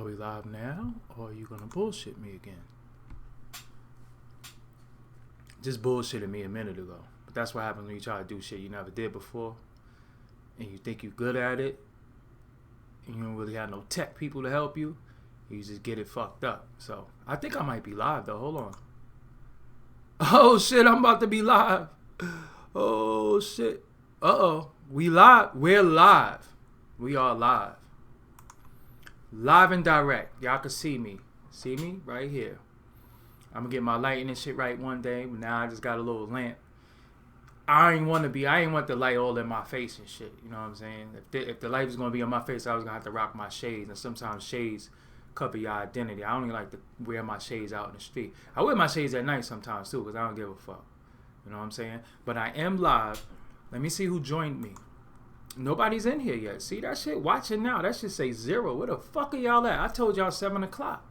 Are we live now, or are you gonna bullshit me again? Just bullshitted me a minute ago. But that's what happens when you try to do shit you never did before, and you think you're good at it, and you don't really have no tech people to help you. You just get it fucked up. So I think I might be live though. Hold on. Oh shit, I'm about to be live. Oh shit. Uh-oh. We live. We're live. We are live. Live and direct. Y'all can see me. See me? Right here. I'm gonna get my lighting and shit right one day, but now I just got a little lamp. I ain't want the light all in my face and shit. You know what I'm saying? If the light was gonna be on my face, I was gonna have to rock my shades. And sometimes shades cover your identity. I don't even like to wear my shades out in the street. I wear my shades at night sometimes too, because I don't give a fuck. You know what I'm saying? But I am live. Let me see who joined me. Nobody's in here yet. See that shit? Watching now. That shit say 0. Where the fuck are y'all at? I told y'all 7 o'clock.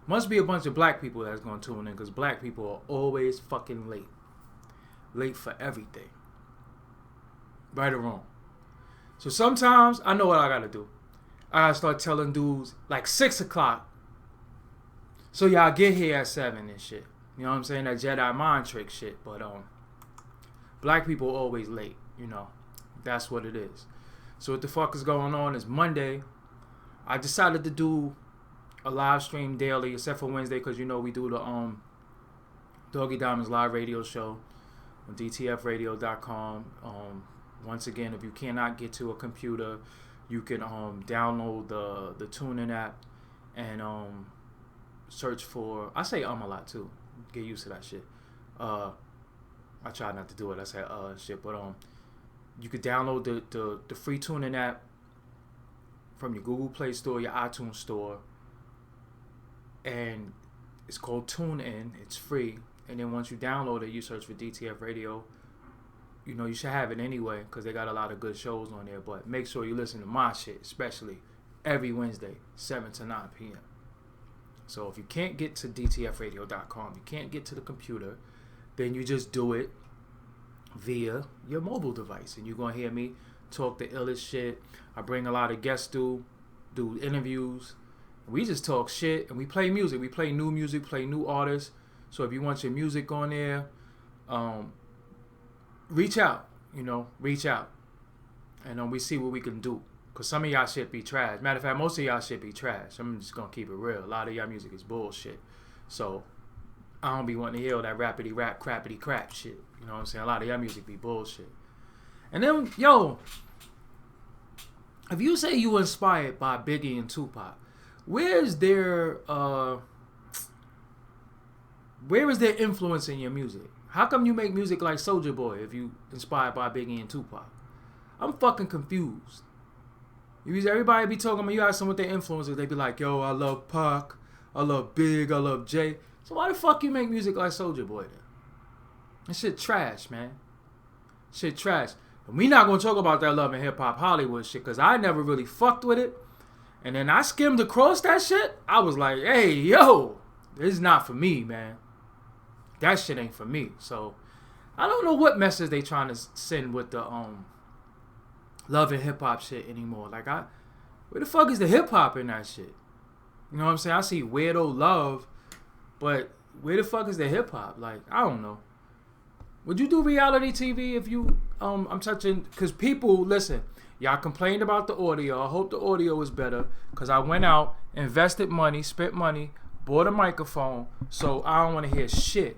Must be a bunch of black people that's gonna tune in, because black people are always fucking late. Late for everything. Right or wrong. So sometimes I know what I gotta do. I gotta start telling dudes like 6 o'clock, so y'all get here at 7 and shit. You know what I'm saying? That Jedi mind trick shit. But black people are always late. You know, that's what it is. So what the fuck is going on is Monday. I decided to do a live stream daily, except for Wednesday, because you know we do the Doggie Diamonds live radio show on dtfradio.com. Once again, if you cannot get to a computer, you can download the TuneIn app and search for. I say a lot too. Get used to that shit. I try not to do it. I say shit, but you could download the free TuneIn app from your Google Play Store, your iTunes Store, and it's called TuneIn. It's free, and then once you download it, you search for DTF Radio. You know, you should have it anyway, because they got a lot of good shows on there. But make sure you listen to my shit, especially every Wednesday, 7 to 9 p.m. So if you can't get to dtfradio.com, you can't get to the computer, then you just do it via your mobile device. And you're going to hear me talk the illest shit. I bring a lot of guests do interviews. We just talk shit, and we play music. We play new music, play new artists. So if you want your music on there, reach out, reach out. And we see what we can do. Because some of y'all shit be trash. Matter of fact, most of y'all shit be trash. I'm just going to keep it real. A lot of y'all music is bullshit. So I don't be wanting to hear all that rappity rap, crappity crap shit. You know what I'm saying? A lot of y'all music be bullshit. And then, if you say you were inspired by Biggie and Tupac, where is their influence in your music? How come you make music like Soulja Boy if you inspired by Biggie and Tupac? I'm fucking confused. Everybody be talking about you ask them what their influences, they be like, yo, I love Pac, I love Big, I love Jay. So why the fuck you make music like Soulja Boy then? That shit trash, man. Shit trash. And we not gonna talk about that Love and Hip Hop Hollywood shit, because I never really fucked with it. And then I skimmed across that shit. I was like, hey, yo, this is not for me, man. That shit ain't for me. So I don't know what message they trying to send with the Love and Hip Hop shit anymore. Like, where the fuck is the hip hop in that shit? You know what I'm saying? I see Weirdo Love, but where the fuck is the hip hop? Like, I don't know. Would you do reality TV if you I'm touching? Because people, listen, y'all complained about the audio. I hope the audio is better, because I went out, invested money, spent money, bought a microphone, so I don't want to hear shit.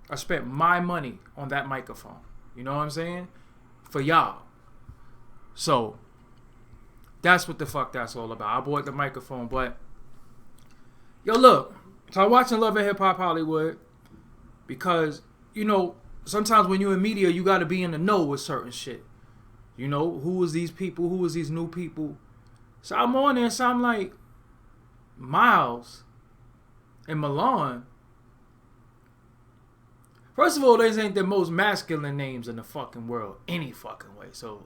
I spent my money on that microphone. You know what I'm saying? For y'all. So that's what the fuck that's all about. I bought the microphone, but yo, look. So I'm watching Love and Hip Hop Hollywood because, sometimes when you're in media, you got to be in the know with certain shit. Who is these people? Who is these new people? So I'm on there, so I'm like, Miles and Milan. First of all, these ain't the most masculine names in the fucking world, any fucking way. So,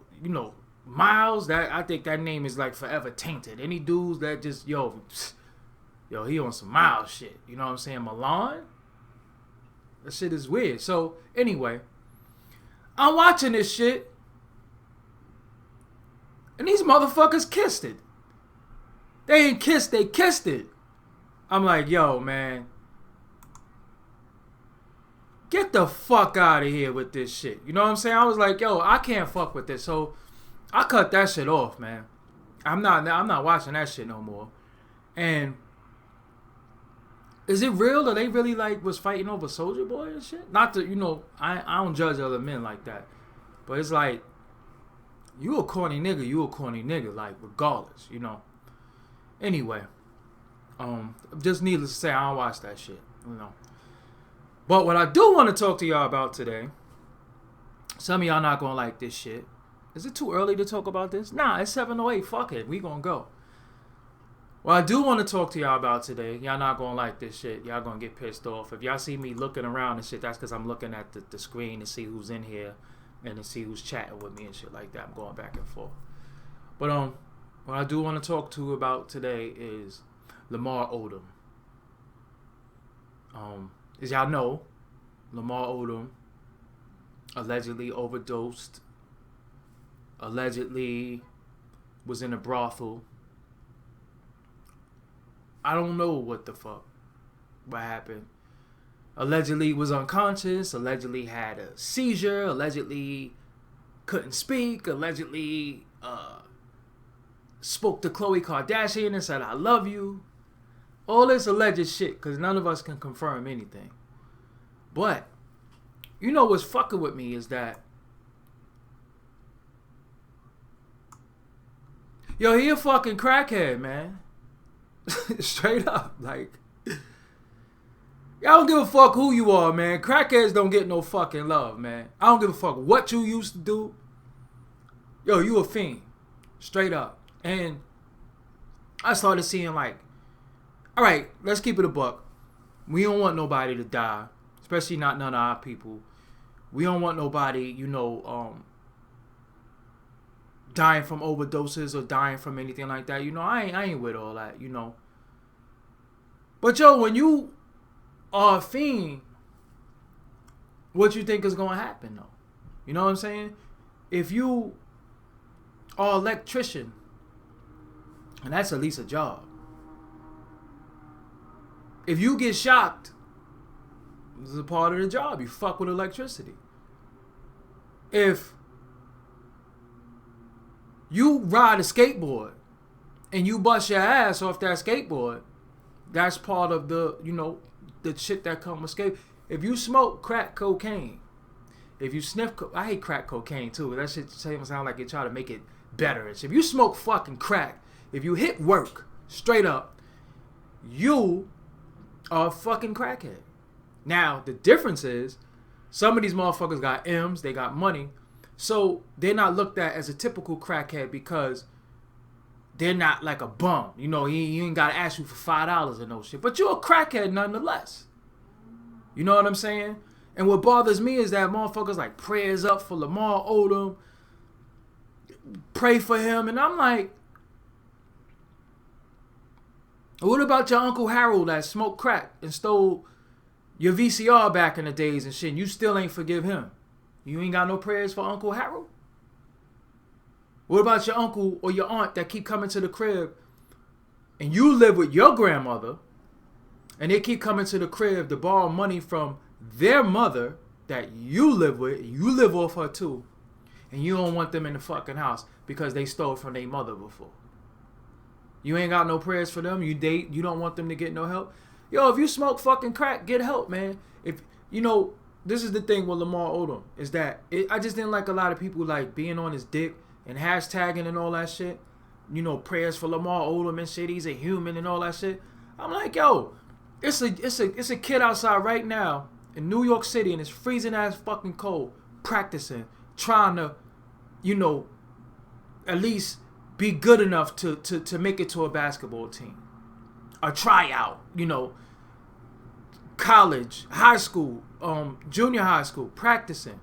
Miles, I think that name is like forever tainted. Any dudes that just, he on some Miles shit. You know what I'm saying? Milan? That shit is weird. So, anyway, I'm watching this shit, and these motherfuckers kissed it. They ain't kissed, they kissed it. I'm like, yo, man. Get the fuck out of here with this shit. You know what I'm saying? I was like, yo, I can't fuck with this. So I cut that shit off, man. I'm not watching that shit no more. And is it real that they really like was fighting over Soulja Boy and shit? Not to, you know, I don't judge other men like that. But it's like, you a corny nigga, like, regardless, you know. Anyway, just needless to say, I don't watch that shit, you know. But what I do want to talk to y'all about today, some of y'all not gonna like this shit. Is it too early to talk about this? Nah, it's 7:08. Fuck it, we gonna go. What I do want to talk to y'all about today, y'all not gonna like this shit. Y'all gonna get pissed off. If y'all see me looking around and shit, that's because I'm looking at the screen to see who's in here and to see who's chatting with me and shit like that. I'm going back and forth. But what I do want to talk to about today is Lamar Odom. As y'all know, Lamar Odom allegedly overdosed, allegedly was in a brothel. I don't know what happened. Allegedly was unconscious, allegedly had a seizure, allegedly couldn't speak, allegedly spoke to Khloe Kardashian and said, I love you. All this alleged shit, because none of us can confirm anything. But, you know what's fucking with me is that, yo, he a fucking crackhead, man. Straight up, like, I don't give a fuck who you are, man. Crackheads don't get no fucking love, man. I don't give a fuck what you used to do. Yo, you a fiend. Straight up. And I started seeing like, all right, let's keep it a buck. We don't want nobody to die, especially not none of our people. We don't want nobody, you know, dying from overdoses or dying from anything like that. You know, I ain't with all that, you know. But yo, when you are a fiend, what you think is gonna happen though? You know what I'm saying? If you are an electrician, and that's at least a job. If you get shocked, this is a part of the job. You fuck with electricity. If you ride a skateboard and you bust your ass off that skateboard, that's part of the, you know, the shit that come with skate. If you smoke crack cocaine, if you sniff, I hate crack cocaine too. That shit sound like they try to make it better. If you smoke fucking crack, if you hit work, straight up, you are a fucking crackhead. Now, the difference is, some of these motherfuckers got M's, they got money, so they're not looked at as a typical crackhead because they're not like a bum. You know, he ain't got to ask you for $5 or no shit. But you're a crackhead nonetheless. You know what I'm saying? And what bothers me is that motherfuckers like prayers up for Lamar Odom, pray for him, and I'm like, what about your Uncle Harold that smoked crack and stole your VCR back in the days and shit, and you still ain't forgive him? You ain't got no prayers for Uncle Harold? What about your uncle or your aunt that keep coming to the crib and you live with your grandmother and they keep coming to the crib to borrow money from their mother that you live with, you live off her too, and you don't want them in the fucking house because they stole from their mother before? You ain't got no prayers for them. You don't want them to get no help. Yo, if you smoke fucking crack, get help, man. If you know, this is the thing with Lamar Odom is that I just didn't like a lot of people like being on his dick and hashtagging and all that shit. You know, prayers for Lamar Odom and shit. He's a human and all that shit. I'm like, yo, it's a kid outside right now in New York City and it's freezing ass fucking cold, practicing, trying to, you know, at least be good enough to make it to a basketball team, a tryout, you know, college, high school, junior high school, practicing,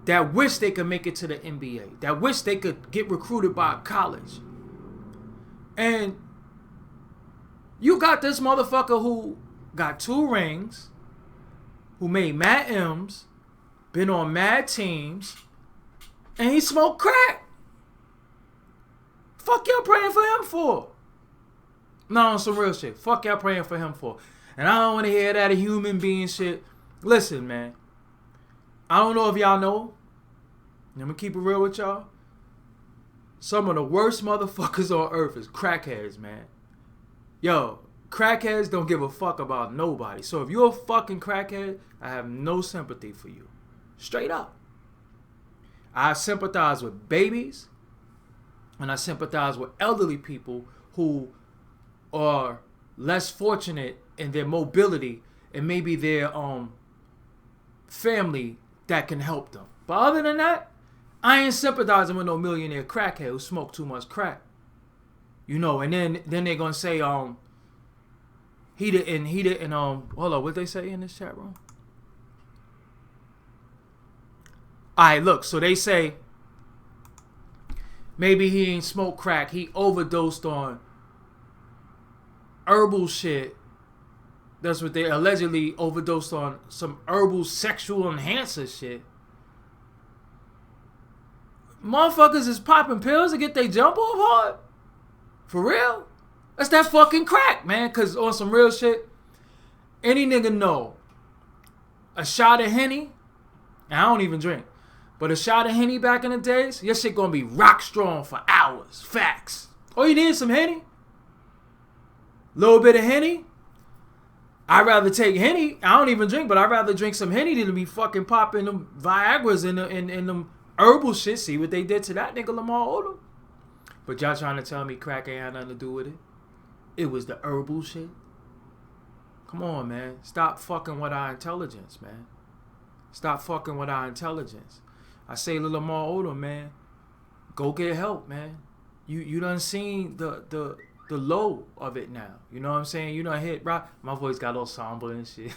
that wish they could make it to the NBA, that wish they could get recruited by a college. And you got this motherfucker who got 2 rings, who made mad M's, been on mad teams, and he smoked crack. Fuck y'all praying for him for? No, on some real shit. Fuck y'all praying for him for? And I don't want to hear that human being shit. Listen, man. I don't know if y'all know. I'm going to keep it real with y'all. Some of the worst motherfuckers on earth is crackheads, man. Yo, crackheads don't give a fuck about nobody. So if you're a fucking crackhead, I have no sympathy for you. Straight up. I sympathize with babies. And I sympathize with elderly people who are less fortunate in their mobility and maybe their family that can help them. But other than that, I ain't sympathizing with no millionaire crackhead who smoked too much crack. You know, and then they're gonna say he didn't hold on, what they say in this chat room? Alright, look, so they say maybe he ain't smoked crack, he overdosed on herbal shit. That's what they allegedly overdosed on, some herbal sexual enhancer shit. Motherfuckers is popping pills to get they jump off hard? For real? That's that fucking crack, man. Cause on some real shit, any nigga know a shot of Henny, and I don't even drink, but a shot of Henny back in the days, your shit gonna be rock strong for hours. Facts. Oh, you need some Henny? Little bit of Henny? I'd rather take Henny. I don't even drink, but I'd rather drink some Henny than to be fucking popping them Viagra's in them herbal shit. See what they did to that nigga Lamar Odom. But y'all trying to tell me crack ain't had nothing to do with it? It was the herbal shit. Come on, man. Stop fucking with our intelligence, man. Stop fucking with our intelligence. I say to Lamar Odom, man, go get help, man. You done seen the low of it now. You know what I'm saying? You done hit rock. My voice got all somber and shit.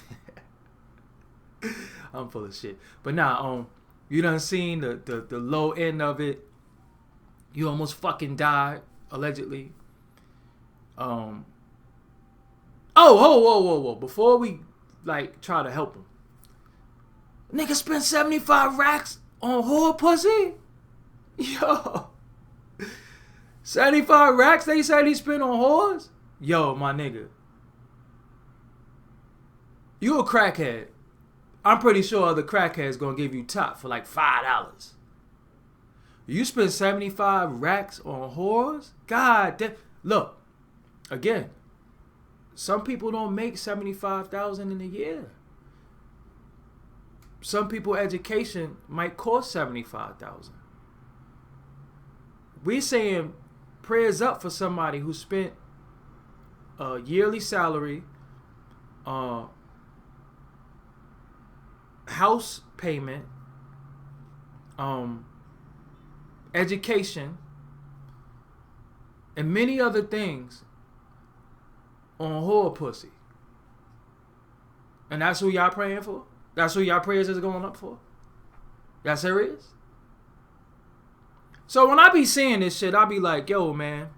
I'm full of shit. But nah, you done seen the low end of it. You almost fucking died, allegedly. Whoa. Before we try to help him. Nigga spent 75 racks on whore pussy? Yo. 75 racks they said he spent on whores? Yo, my nigga. You a crackhead. I'm pretty sure other crackheads gonna give you top for like $5. You spend 75 racks on whores? God damn. Look, again, some people don't make $75,000 in a year. Some people education might cost $75,000. We saying prayers up for somebody who spent a yearly salary, house payment, education, and many other things on whore pussy. And that's who y'all praying for? That's who y'all prayers is going up for? Y'all serious? So when I be seeing this shit, I be like, yo, man.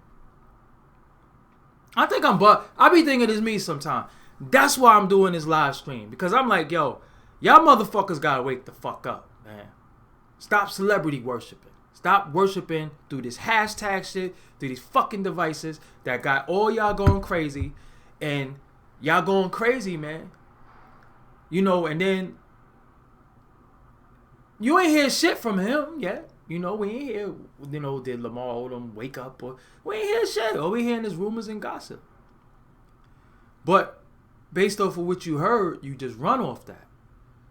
I think I be thinking it's me sometimes. That's why I'm doing this live stream. Because I'm like, yo, y'all motherfuckers gotta wake the fuck up, man. Stop celebrity worshiping. Stop worshiping through this hashtag shit, through these fucking devices that got all y'all going crazy. And y'all going crazy, man. You know, and then you ain't hear shit from him yet. You know, we ain't hear, you know, did Lamar Odom wake up? Or we ain't hear shit. All we hearing is rumors and gossip. But based off of what you heard, you just run off that.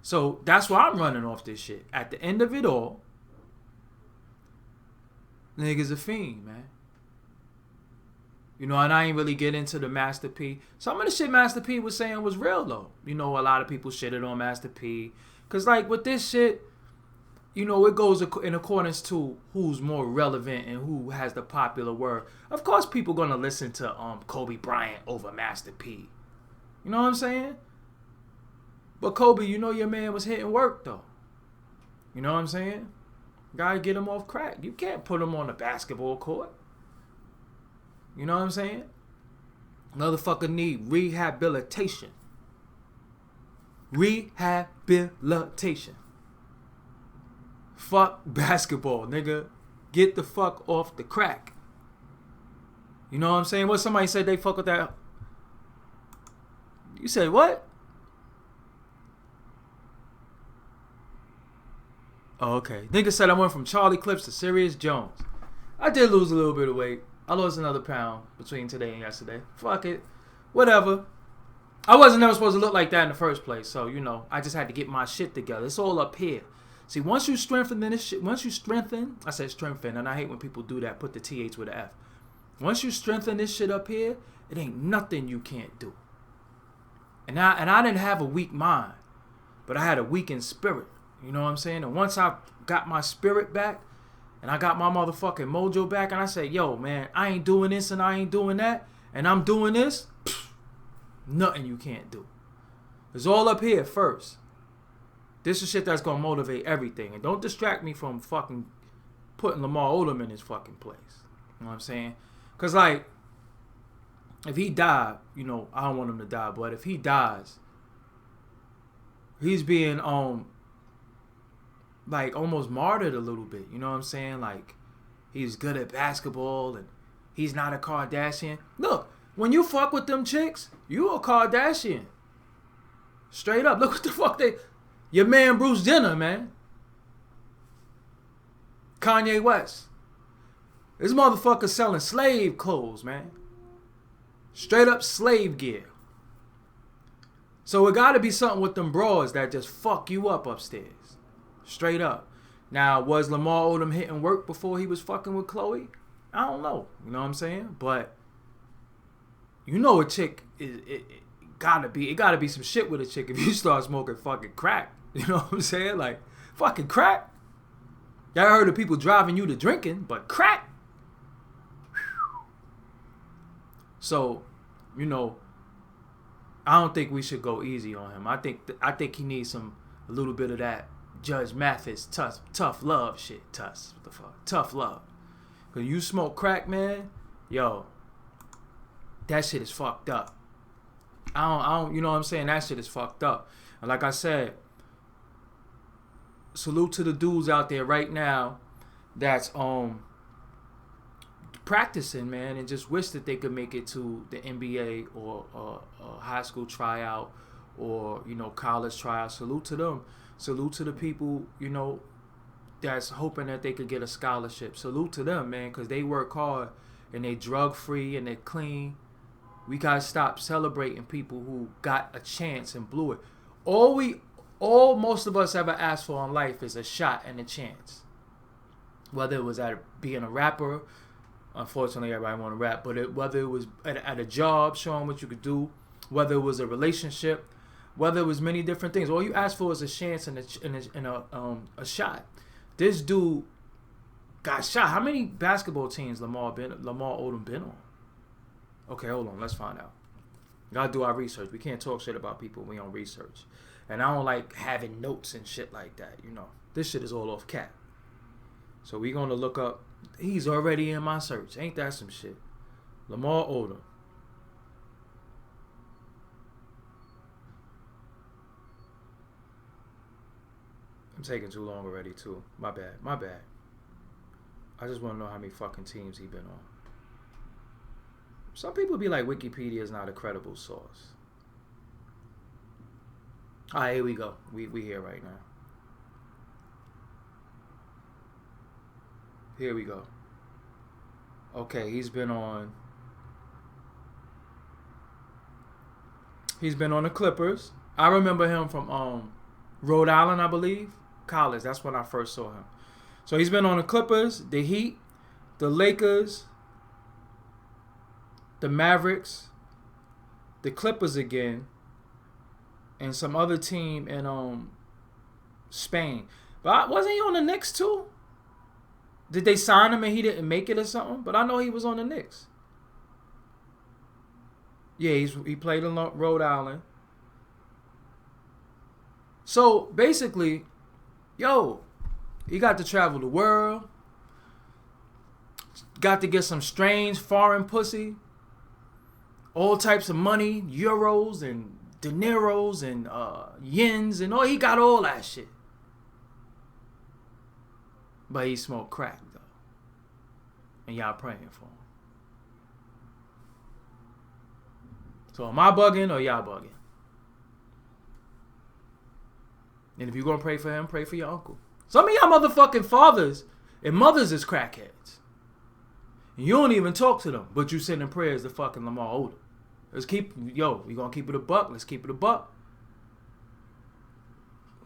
So that's why I'm running off this shit. At the end of it all, niggas a fiend, man. You know, and I ain't really get into the Master P. Some of the shit Master P was saying was real, though. You know, a lot of people shitted on Master P. Because, like, with this shit, you know, it goes in accordance to who's more relevant and who has the popular word. Of course, people gonna listen to Kobe Bryant over Master P. You know what I'm saying? But Kobe, you know your man was hitting work, though. You know what I'm saying? Gotta get him off crack. You can't put him on the basketball court. You know what I'm saying? Motherfucker need rehabilitation. Rehabilitation. Fuck basketball, nigga. Get the fuck off the crack. You know what I'm saying? What somebody said they fuck with that. You said what? Oh, okay. Nigga said I went from Charlie Clips to Sirius Jones. I did lose a little bit of weight. I lost another pound between today and yesterday. Fuck it. Whatever. I wasn't never supposed to look like that in the first place. So, you know, I just had to get my shit together. It's all up here. See, once you strengthen this shit, I said strengthen, and I hate when people do that, put the TH with an F. Once you strengthen this shit up here, it ain't nothing you can't do. And I didn't have a weak mind, but I had a weakened spirit. You know what I'm saying? And once I got my spirit back, and I got my motherfucking mojo back, and I said, yo, man, I ain't doing this and I ain't doing that, and I'm doing this, nothing you can't do. It's all up here first. This is shit that's gonna motivate everything. And don't distract me from fucking putting Lamar Odom in his fucking place. You know what I'm saying? Because, like, if he died, you know, I don't want him to die, but if he dies, he's being, like, almost martyred a little bit. You know what I'm saying? Like, he's good at basketball and he's not a Kardashian. Look, when you fuck with them chicks, you a Kardashian. Straight up. Look what the fuck they... Your man Bruce Jenner, man. Kanye West. This motherfucker selling slave clothes, man. Straight up slave gear. So it gotta be something with them bras that just fuck you up upstairs. Straight up. Now, was Lamar Odom hitting work before he was fucking with Chloe? I don't know. You know what I'm saying? But you know a chick it gotta be some shit with a chick if you start smoking fucking crack. You know what I'm saying? Like, fucking crack. Y'all heard of people driving you to drinking, but crack. So, you know, I don't think we should go easy on him. I think he needs a little bit of that Judge Mathis tough love shit. What the fuck? Tough love. Cause you smoke crack, man, yo, that shit is fucked up. I don't, you know what I'm saying? That shit is fucked up. And like I said, salute to the dudes out there right now that's practicing, man, and just wish that they could make it to the NBA or a high school tryout or, you know, college tryout. Salute to them. Salute to the people, you know, that's hoping that they could get a scholarship. Salute to them, man, because they work hard and they drug free and they're clean. We gotta stop celebrating people who got a chance and blew it. All most of us ever asked for in life is a shot and a chance. Whether it was at being a rapper, unfortunately everybody want to rap, but whether it was at a job, showing what you could do, whether it was a relationship, whether it was many different things. All you ask for is a chance and a shot. This dude got shot. How many basketball teams Lamar Odom been on? Okay, hold on. Let's find out. Gotta do our research. We can't talk shit about people we don't research. And I don't like having notes and shit like that, you know. This shit is all off cap. So we gonna look up. He's already in my search. Ain't that some shit? Lamar Odom. I'm taking too long already too. My bad. I just want to know how many fucking teams he been on. Some people be like, Wikipedia is not a credible source. Alright, here we go. We here right now. Here we go. Okay, he's been on the Clippers. I remember him from Rhode Island, I believe. College. That's when I first saw him. So he's been on the Clippers, the Heat, the Lakers, the Mavericks, the Clippers again, and some other team in Spain. But wasn't he on the Knicks too? Did they sign him and he didn't make it or something? But I know he was on the Knicks. Yeah, he played in Rhode Island. So basically, yo, he got to travel the world. Got to get some strange foreign pussy. All types of money, euros and dineros and yens and all. He got all that shit. But he smoked crack though. And y'all praying for him. So am I bugging or y'all bugging? And if you're going to pray for him, pray for your uncle. Some of y'all motherfucking fathers and mothers is crackheads. And you don't even talk to them, but you sending prayers to fucking Lamar Odom. We going to keep it a buck. Let's keep it a buck.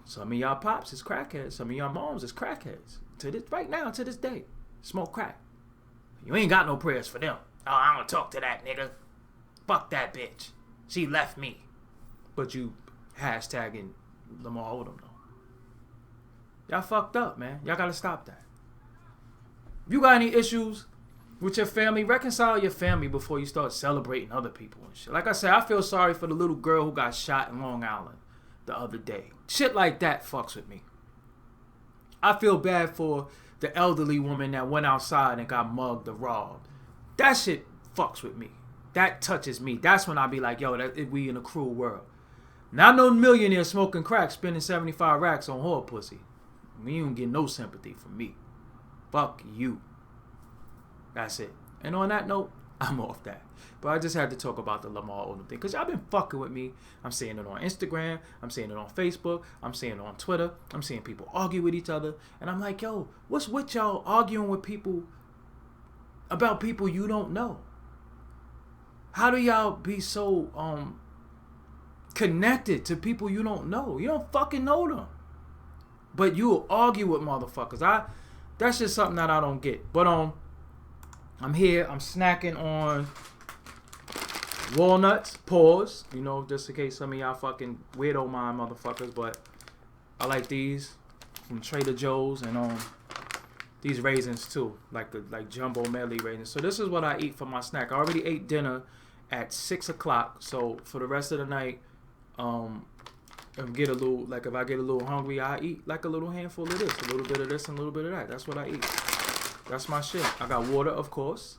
Some of y'all pops is crackheads. Some of y'all moms is crackheads. To this day. Smoke crack. You ain't got no prayers for them. Oh, I don't talk to that nigga. Fuck that bitch. She left me. But you hashtagging Lamar Odom, though. Y'all fucked up, man. Y'all gotta stop that. If you got any issues with your family, reconcile your family before you start celebrating other people and shit. Like I said, I feel sorry for the little girl who got shot in Long Island the other day. Shit like that fucks with me. I feel bad for the elderly woman that went outside and got mugged or robbed. That shit fucks with me. That touches me. That's when I be like, yo, we in a cruel world. Not no millionaire smoking crack, spending 75 racks on whore pussy. You don't get no sympathy from me. Fuck you. That's it. And on that note, I'm off that. But I just had to talk about the Lamar Odom thing. Because y'all been fucking with me. I'm seeing it on Instagram. I'm seeing it on Facebook. I'm seeing it on Twitter. I'm seeing people argue with each other. And I'm like, yo, what's with y'all arguing with people about people you don't know? How do y'all be so connected to people you don't know? You don't fucking know them. But you'll argue with motherfuckers. That's just something that I don't get. But I'm here. I'm snacking on walnuts. Pause. You know, just in case some of y'all fucking weirdo mind motherfuckers. But I like these from Trader Joe's, and these raisins too, like jumbo medley raisins. So this is what I eat for my snack. I already ate dinner at 6 o'clock. So for the rest of the night, if I get a little hungry, I eat like a little handful of this, a little bit of this, and a little bit of that. That's what I eat. That's my shit. I got water, of course.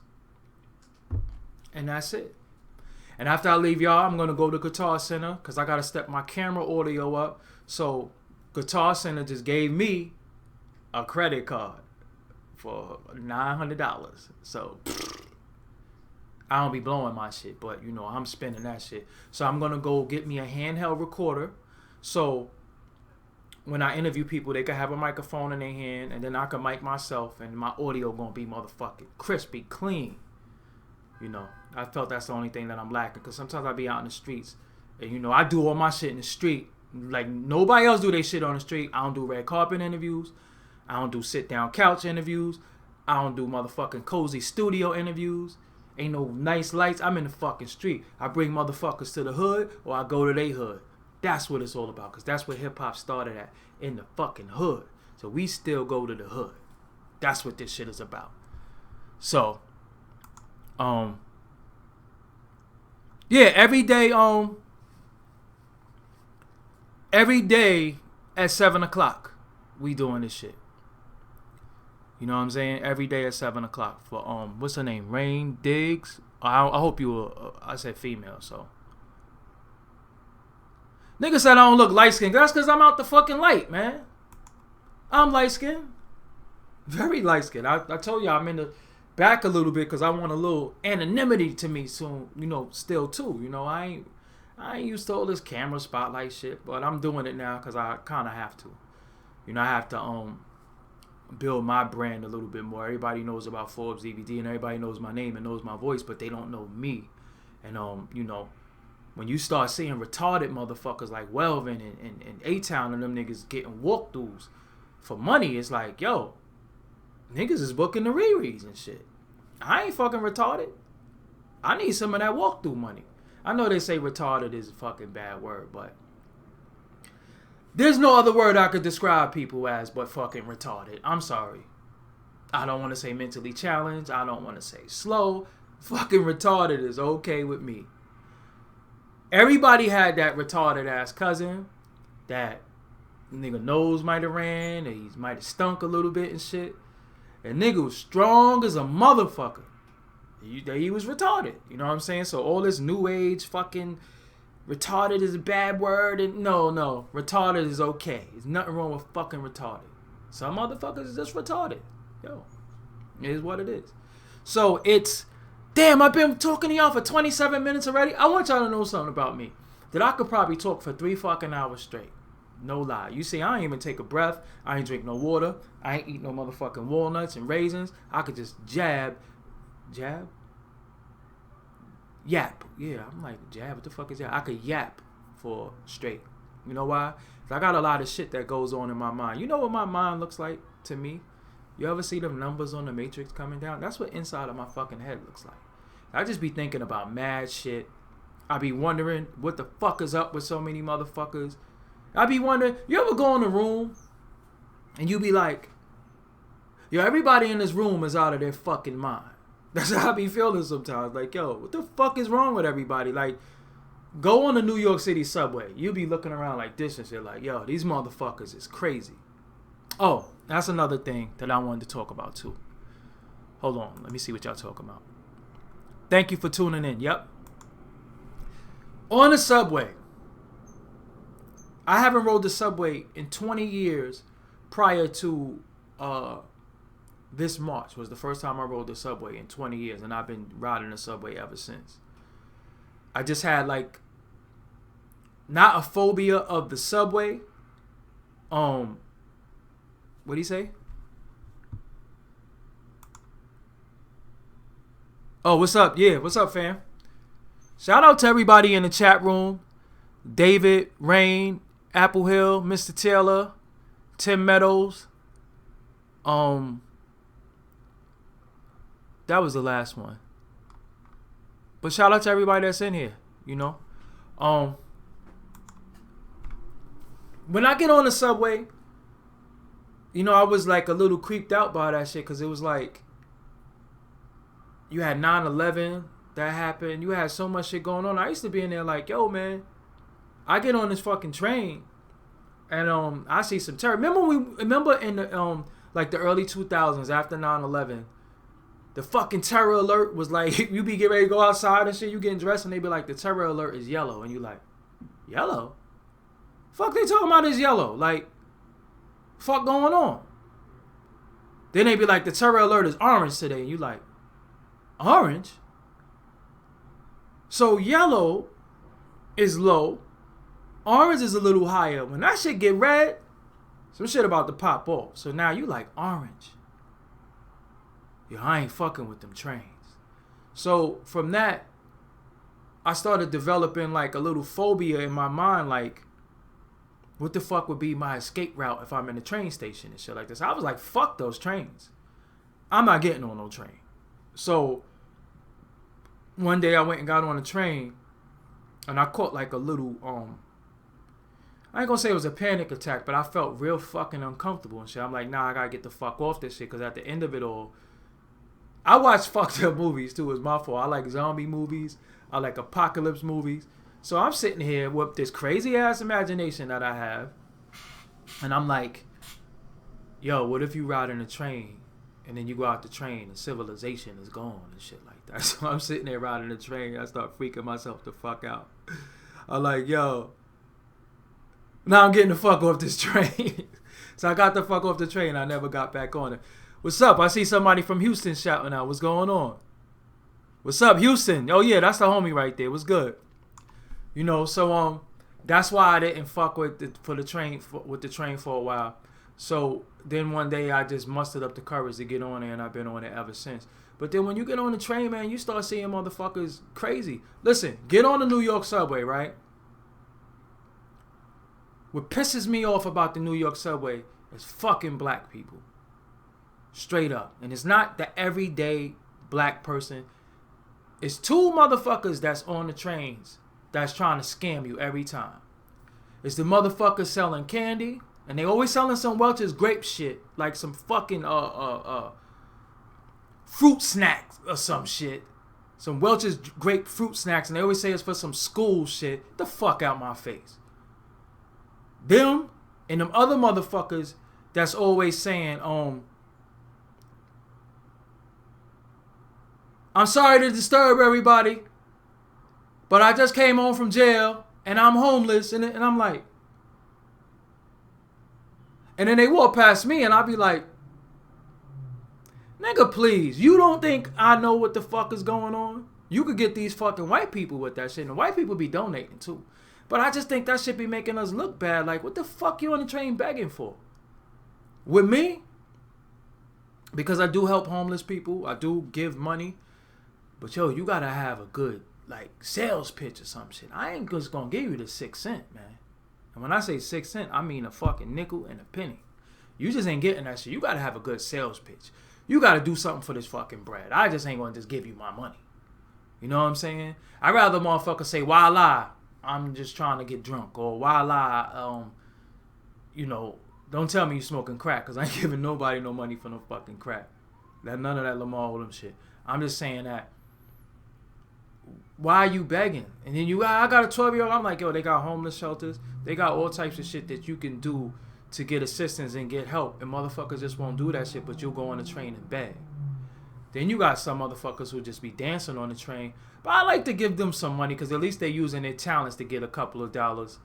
And that's it. And after I leave y'all, I'm going to go to Guitar Center because I got to step my camera audio up. So Guitar Center just gave me a credit card for $900. So I don't be blowing my shit, but you know, I'm spending that shit. So I'm going to go get me a handheld recorder. So when I interview people, they can have a microphone in their hand, and then I can mic myself, and my audio gonna be motherfucking crispy, clean. You know, I felt that's the only thing that I'm lacking, because sometimes I be out in the streets, and you know, I do all my shit in the street. Like nobody else do their shit on the street. I don't do red carpet interviews. I don't do sit down couch interviews. I don't do motherfucking cozy studio interviews. Ain't no nice lights. I'm in the fucking street. I bring motherfuckers to the hood, or I go to their hood. That's what it's all about, because that's where hip-hop started at, in the fucking hood. So we still go to the hood. That's what this shit is about. So, yeah, every day at 7 o'clock, we doing this shit. You know what I'm saying? Every day at 7 o'clock for, what's her name? Rain Diggs? I hope you were, I said female, so. Nigga said I don't look light-skinned. That's because I'm out the fucking light, man. I'm light-skinned. Very light-skinned. I told you I'm in the back a little bit because I want a little anonymity to me soon, you know, still too. You know, I ain't used to all this camera spotlight shit, but I'm doing it now because I kind of have to. You know, I have to build my brand a little bit more. Everybody knows about Forbes DVD, and everybody knows my name and knows my voice, but they don't know me. And, you know, when you start seeing retarded motherfuckers like Welvin and A-Town and them niggas getting walkthroughs for money, it's like, yo, niggas is booking the rereads and shit. I ain't fucking retarded. I need some of that walkthrough money. I know they say retarded is a fucking bad word, but there's no other word I could describe people as but fucking retarded. I'm sorry. I don't want to say mentally challenged. I don't want to say slow. Fucking retarded is okay with me. Everybody had that retarded ass cousin that nigga nose might have ran, and he might have stunk a little bit and shit. And nigga was strong as a motherfucker. He was retarded. You know what I'm saying? So all this new age fucking retarded is a bad word. And no. Retarded is okay. There's nothing wrong with fucking retarded. Some motherfuckers is just retarded. Yo. It is what it is. So it's Damn, I've been talking to y'all for 27 minutes already. I want y'all to know something about me. That I could probably talk for 3 fucking hours straight. No lie. You see, I ain't even take a breath. I ain't drink no water. I ain't eat no motherfucking walnuts and raisins. I could just jab? Yap. Yeah, I'm like, jab? What the fuck is that? I could yap for straight. You know why? 'Cause I got a lot of shit that goes on in my mind. You know what my mind looks like to me? You ever see them numbers on the matrix coming down? That's what inside of my fucking head looks like. I just be thinking about mad shit. I be wondering what the fuck is up with so many motherfuckers. I be wondering, you ever go in a room and you be like, yo, everybody in this room is out of their fucking mind. That's how I be feeling sometimes. Like, yo, what the fuck is wrong with everybody? Like, go on the New York City subway. You be looking around like this and shit like, yo, these motherfuckers is crazy. Oh, that's another thing that I wanted to talk about too. Hold on. Let me see what y'all talking about. Thank you for tuning in. Yep. On the subway. I haven't rode the subway in 20 years prior to this March was the first time I rode the subway in 20 years. And I've been riding the subway ever since. I just had like, not a phobia of the subway. What'd he say? Oh, what's up? Yeah, what's up, fam? Shout out to everybody in the chat room. David, Rain, Apple Hill, Mr. Taylor, Tim Meadows. That was the last one. But shout out to everybody that's in here, you know. When I get on the subway, you know, I was like a little creeped out by that shit because it was like you had 9/11 that happened. You had so much shit going on. I used to be in there like, yo, man, I get on this fucking train and I see some terror. Remember in the like the early 2000s after 9/11, the fucking terror alert was like you be getting ready to go outside and shit, you getting dressed and they be like the terror alert is yellow and you like, yellow? Fuck they talking about is yellow? Like, fuck going on? Then they be like the terror alert is orange today and you like, orange? So yellow is low, orange is a little higher. When that shit get red, some shit about to pop off. So now you like orange. Yo, I ain't fucking with them trains. So from that, I started developing like a little phobia in my mind, like, what the fuck would be my escape route if I'm in a train station and shit like this? I was like, fuck those trains. I'm not getting on no train. So one day I went and got on a train and I caught like a little, I ain't gonna say it was a panic attack, but I felt real fucking uncomfortable and shit. I'm like, nah, I gotta get the fuck off this shit because at the end of it all, I watch fucked up movies too. It's my fault. I like zombie movies. I like apocalypse movies. So I'm sitting here with this crazy ass imagination that I have. And I'm like, yo, what if you ride in a train and then you go out the train and civilization is gone and shit like that. So I'm sitting there riding the train. I start freaking myself the fuck out. I'm like, yo, now I'm getting the fuck off this train. So I got the fuck off the train. I never got back on it. What's up? I see somebody from Houston shouting out. What's going on? What's up, Houston? Oh yeah, that's the homie right there. What's good? You know, so that's why I didn't fuck with the train for a while. So then one day I just mustered up the courage to get on there, and I've been on it ever since. But then when you get on the train, man, you start seeing motherfuckers crazy. Listen, get on the New York subway, right? What pisses me off about the New York subway is fucking black people. Straight up. And it's not the everyday black person. It's two motherfuckers that's on the trains that's trying to scam you every time. It's the motherfuckers selling candy, and they always selling some Welch's grape shit, like some fucking fruit snacks or some shit. Some Welch's grape fruit snacks, and they always say it's for some school shit. Get the fuck out my face. Them and them other motherfuckers that's always saying, I'm sorry to disturb everybody, but I just came home from jail and I'm homeless. And I'm like, and then they walk past me and I'll be like, Nigga, please. You don't think I know what the fuck is going on? You could get these fucking white people with that shit. And white people be donating too. But I just think that shit be making us look bad. Like, what the fuck you on the train begging for? With me? Because I do help homeless people. I do give money. But yo, you gotta have a good, like, sales pitch or some shit. I ain't just gonna give you the 6 cents, man. And when I say 6 cents, I mean a fucking nickel and a penny. You just ain't getting that shit. You gotta have a good sales pitch. You gotta do something for this fucking bread. I just ain't gonna just give you my money. You know what I'm saying? I'd rather motherfucker say, why lie? I'm just trying to get drunk. Or why lie? You know, don't tell me you smoking crack, because I ain't giving nobody no money for no fucking crack. None of that Lamar Odom shit. I'm just saying that. Why are you begging? And then I got a 12-year-old. I'm like, yo, they got homeless shelters. They got all types of shit that you can do to get assistance and get help. And motherfuckers just won't do that shit, but you'll go on the train and beg. Then you got some motherfuckers who just be dancing on the train. But I like to give them some money, because at least they're using their talents to get a couple of dollars.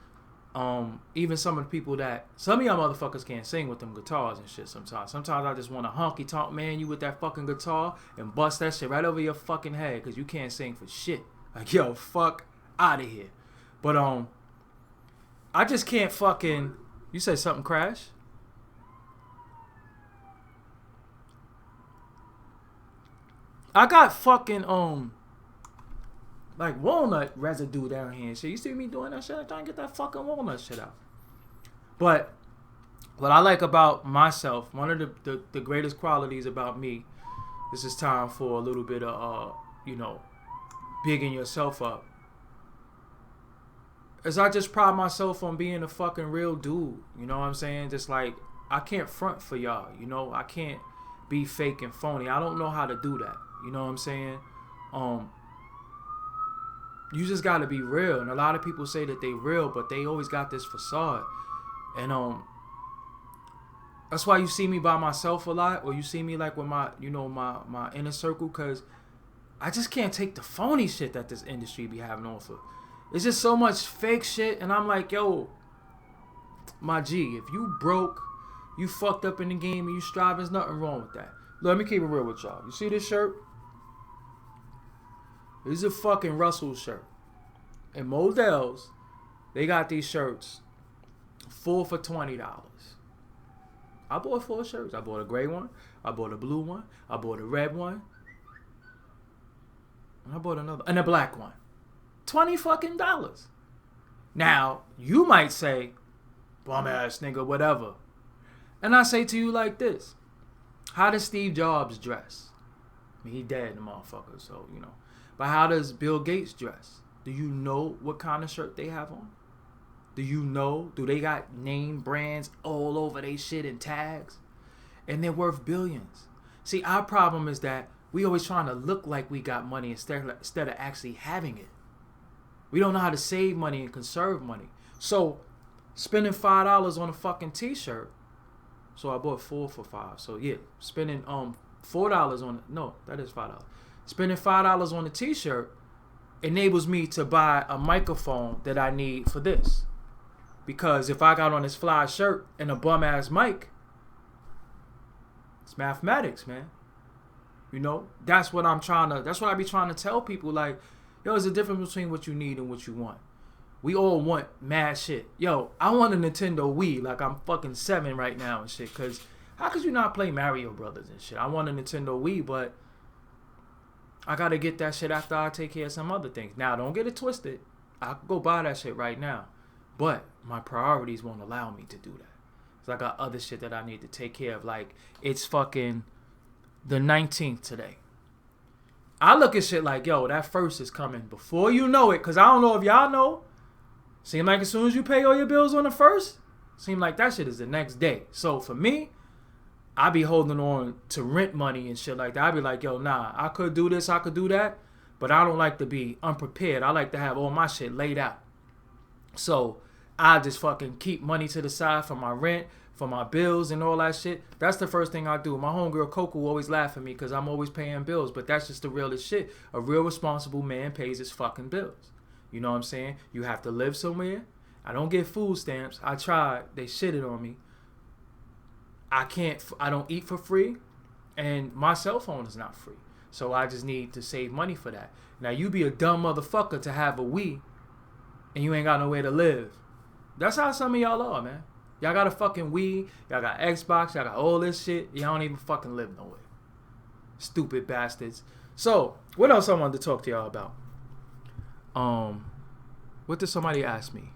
Even some of the people that, some of y'all motherfuckers can't sing with them guitars and shit sometimes. Sometimes I just want to honky tonk man you with that fucking guitar and bust that shit right over your fucking head, because you can't sing for shit. Like, yo, fuck out of here. But I just can't fucking. You said something crash? I got fucking like walnut residue down here and shit. You see me doing that shit? I'm trying to get that fucking walnut shit out. But what I like about myself, one of the greatest qualities about me, this is time for a little bit of you know, bigging yourself up, is I just pride myself on being a fucking real dude. You know what I'm saying? Just like, I can't front for y'all. You know, I can't be fake and phony. I don't know how to do that. You know what I'm saying? You just gotta be real. And a lot of people say that they real, but they always got this facade. And that's why you see me by myself a lot, or you see me like with my, you know, my inner circle, because I just can't take the phony shit that this industry be having on for. It's just so much fake shit, and I'm like, yo, my G, if you broke, you fucked up in the game, and you strive, there's nothing wrong with that. Let me keep it real with y'all. You see this shirt? This is a fucking Russell shirt. And Models, they got these shirts 4 for $20. I bought 4 shirts. I bought a gray one. I bought a blue one. I bought a red one. And I bought another. And a black one. $20 fucking dollars. Now, you might say, bum ass nigga, whatever. And I say to you like this. How does Steve Jobs dress? I mean, he dead, the motherfucker, so, you know. But how does Bill Gates dress? Do you know what kind of shirt they have on? Do you know? Do they got name brands all over they shit and tags? And they're worth billions. See, our problem is that we always trying to look like we got money instead of actually having it. We don't know how to save money and conserve money. So, spending $5 on a fucking t-shirt. So I bought 4 for $5. So yeah, spending $4 on, no, that is $5. Spending $5 on a t-shirt enables me to buy a microphone that I need for this. Because if I got on this fly shirt and a bum ass mic, it's mathematics, man. You know, that's what I be trying to tell people, like, yo, there's a difference between what you need and what you want. We all want mad shit. Yo, I want a Nintendo Wii, like I'm fucking 7 right now and shit, cause how could you not play Mario Brothers and shit? I want a Nintendo Wii, but I gotta get that shit after I take care of some other things. Now, don't get it twisted. I could go buy that shit right now. But my priorities won't allow me to do that. So I got other shit that I need to take care of. Like, it's fucking the 19th today. I look at shit like, yo, that first is coming before you know it. Because I don't know if y'all know. Seem like as soon as you pay all your bills on the first, seem like that shit is the next day. So for me, I be holding on to rent money and shit like that. I be like, yo, nah, I could do this, I could do that. But I don't like to be unprepared. I like to have all my shit laid out. So I just fucking keep money to the side for my rent, for my bills and all that shit. That's the first thing I do. My homegirl Coco always laugh at me because I'm always paying bills. But that's just the realest shit. A real responsible man pays his fucking bills. You know what I'm saying? You have to live somewhere. I don't get food stamps. I tried. They shitted on me. I don't eat for free. And my cell phone is not free. So I just need to save money for that. Now, you be a dumb motherfucker to have a Wii and you ain't got nowhere to live. That's how some of y'all are, man. Y'all got a fucking Wii. Y'all got Xbox. Y'all got all this shit. Y'all don't even fucking live nowhere. Stupid bastards. So, what else I wanted to talk to y'all about? What did somebody ask me?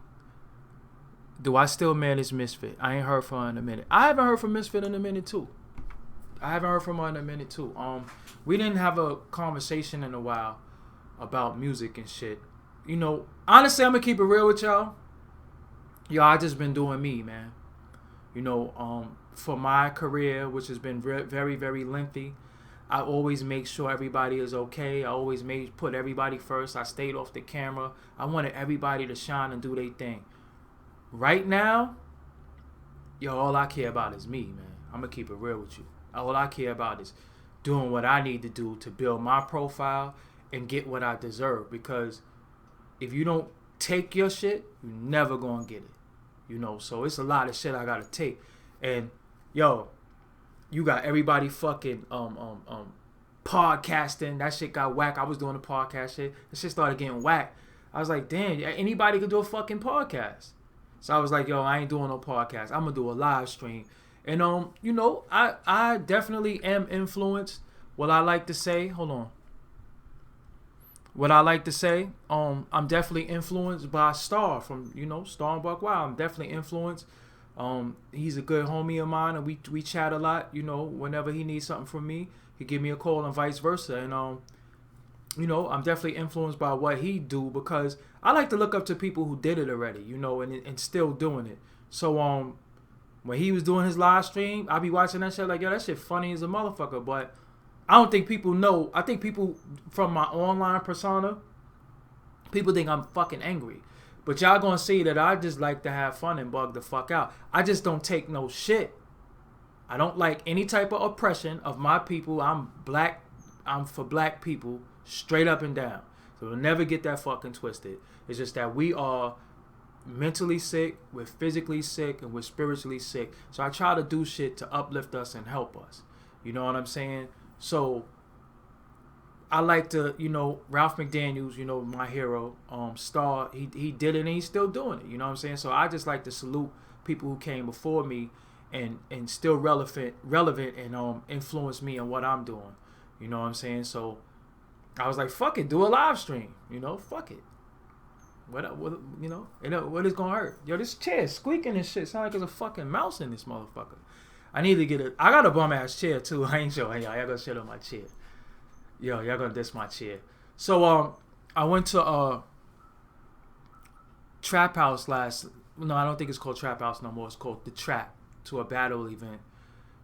Do I still manage Misfit? I ain't heard from her in a minute. I haven't heard from Misfit in a minute, too. We didn't have a conversation in a while about music and shit. You know, honestly, I'm gonna keep it real with y'all. Yo, I just been doing me, man. You know, for my career, which has been very, very lengthy, I always make sure everybody is okay. I always put everybody first. I stayed off the camera. I wanted everybody to shine and do their thing. Right now, yo, all I care about is me, man. I'm gonna keep it real with you. All I care about is doing what I need to do to build my profile and get what I deserve. Because if you don't take your shit, you're never gonna get it. You know, so it's a lot of shit I gotta take. And yo, you got everybody fucking podcasting. That shit got whack. I was doing the podcast shit. The shit started getting whack. I was like, damn, anybody could do a fucking podcast. So I was like, yo, I ain't doing no podcast. I'm gonna do a live stream. And you know, I definitely am influenced. What I like to say, I'm definitely influenced by Star from, you know, Star and Buck Wild. I'm definitely influenced. He's a good homie of mine, and we chat a lot. You know, whenever he needs something from me, he give me a call and vice versa. And you know, I'm definitely influenced by what he do, because I like to look up to people who did it already, you know, and still doing it. So when he was doing his live stream, I be watching that shit like, yo, that shit funny as a motherfucker. But I don't think people know. I think people from my online persona, people think I'm fucking angry. But y'all gonna see that I just like to have fun and bug the fuck out. I just don't take no shit. I don't like any type of oppression of my people. I'm black. I'm for black people, straight up and down. So we'll never get that fucking twisted. It's just that we are mentally sick, we're physically sick, and we're spiritually sick. So I try to do shit to uplift us and help us. You know what I'm saying? So I like to, you know, Ralph McDaniels, you know, my hero, Star, he did it and he's still doing it. You know what I'm saying? So I just like to salute people who came before me and still relevant and influence me in what I'm doing. You know what I'm saying? So I was like, fuck it, do a live stream. You know, fuck it. What you know, what is gonna hurt? Yo, this chair squeaking and shit. Sound like there's a fucking mouse in this motherfucker. I need to get I got a bum ass chair too. I ain't showing y'all. Y'all gonna shit on my chair. Yo, y'all gonna diss my chair. So I went to Trap House no, I don't think it's called Trap House no more. It's called The Trap, to a battle event.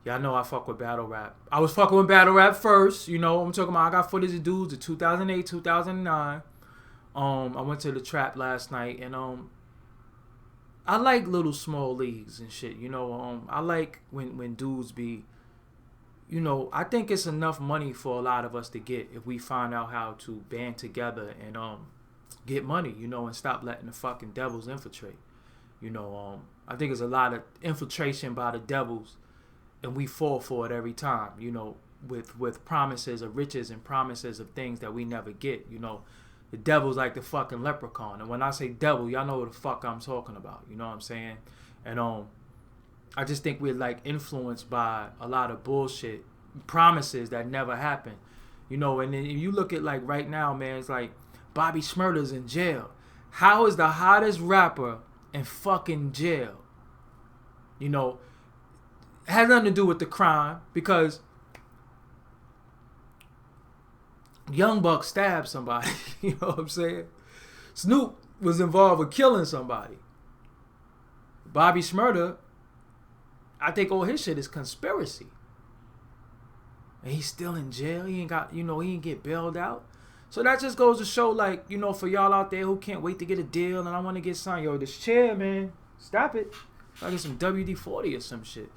Y'all know I fuck with battle rap. I was fucking with battle rap first. You know, I'm talking about, I got footage of dudes in 2008, 2009. I went to The Trap last night, and I like little small leagues and shit. You know, I like when dudes be, you know, I think it's enough money for a lot of us to get if we find out how to band together and get money, you know, and stop letting the fucking devils infiltrate. You know, I think there's a lot of infiltration by the devils, and we fall for it every time, you know, with promises of riches and promises of things that we never get. You know, the devil's like the fucking leprechaun. And when I say devil, y'all know what the fuck I'm talking about. You know what I'm saying? And I just think we're like influenced by a lot of bullshit promises that never happen. You know, and then you look at like right now, man, it's like Bobby Shmurda's in jail. How is the hottest rapper in fucking jail? You know, it has nothing to do with the crime, because Young Buck stabbed somebody. You know what I'm saying? Snoop was involved with killing somebody. Bobby Shmurda, I think all his shit is conspiracy. And he's still in jail. He ain't got, you know, he ain't get bailed out. So that just goes to show, like, you know, for y'all out there who can't wait to get a deal and I want to get signed, yo, this chair, man, stop it. I get some WD-40 or some shit.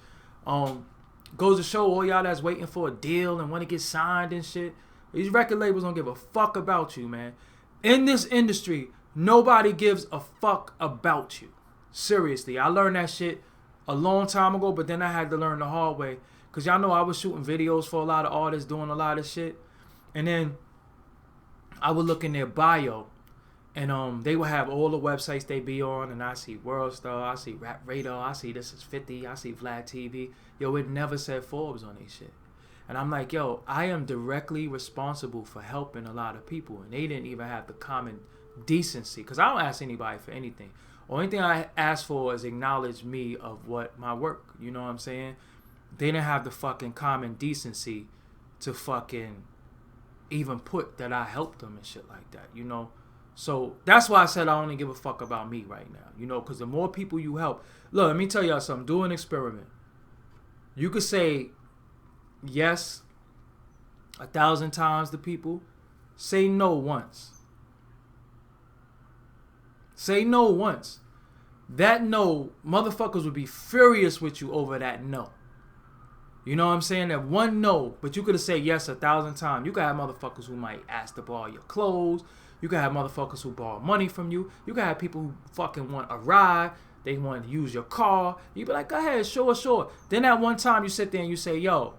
Goes to show all y'all that's waiting for a deal and want to get signed and shit. These record labels don't give a fuck about you, man. In this industry, nobody gives a fuck about you. Seriously, I learned that shit a long time ago, but then I had to learn the hard way. Because y'all know I was shooting videos for a lot of artists, doing a lot of shit. And then I would look in their bio, and they would have all the websites they be on, and I see Worldstar, I see Rap Radar, I see This Is 50, I see Vlad TV. Yo, it never said Forbes on these shit. And I'm like, yo, I am directly responsible for helping a lot of people, and they didn't even have the common decency. Because I don't ask anybody for anything. Only thing I ask for is acknowledge me of what my work. You know what I'm saying? They didn't have the fucking common decency to fucking even put that I helped them and shit like that, you know? So that's why I said I only give a fuck about me right now, you know? Because the more people you help... Look, let me tell y'all something. Do an experiment. You could say yes 1,000 times to people. Say no once. Say no once. That no, motherfuckers would be furious with you over that no. You know what I'm saying? That one no, but you could have said yes 1,000 times. You could have motherfuckers who might ask to borrow your clothes. You could have motherfuckers who borrow money from you. You could have people who fucking want a ride. They want to use your car. You be like, go ahead, sure. Then at one time you sit there and you say, yo,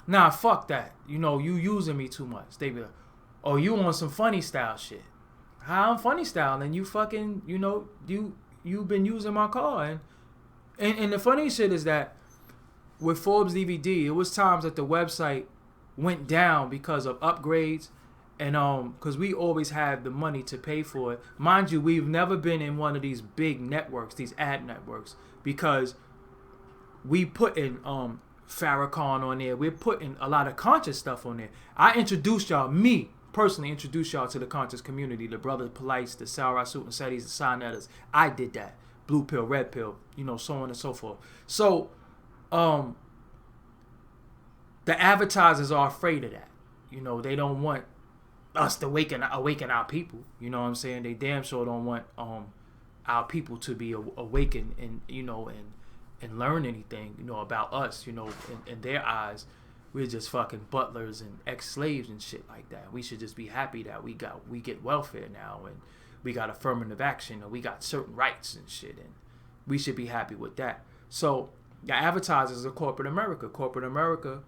nah, fuck that. You know, you using me too much. They be like, oh, you on some funny style shit. How I'm funny style, and you fucking, you know, you've been using my car. And the funny shit is that with Forbes DVD, it was times that the website went down because of upgrades, and because we always had the money to pay for it. Mind you, we've never been in one of these big networks, these ad networks, because we put in Farrakhan on there. We're putting a lot of conscious stuff on there. I introduced y'all, me personally introduced y'all to the conscious community, the Brother Polites, the Sarah Suit and Setties, the Signettas. I did that. Blue pill, red pill, you know, so on and so forth. So the advertisers are afraid of that. You know, they don't want us to awaken our people. You know what I'm saying? They damn sure don't want our people to be awakened and, you know, and learn anything, you know, about us. You know, in their eyes, we're just fucking butlers and ex-slaves and shit like that. We should just be happy that we get welfare now, and we got affirmative action, and we got certain rights and shit, and we should be happy with that. So the advertisers are corporate America. Corporate America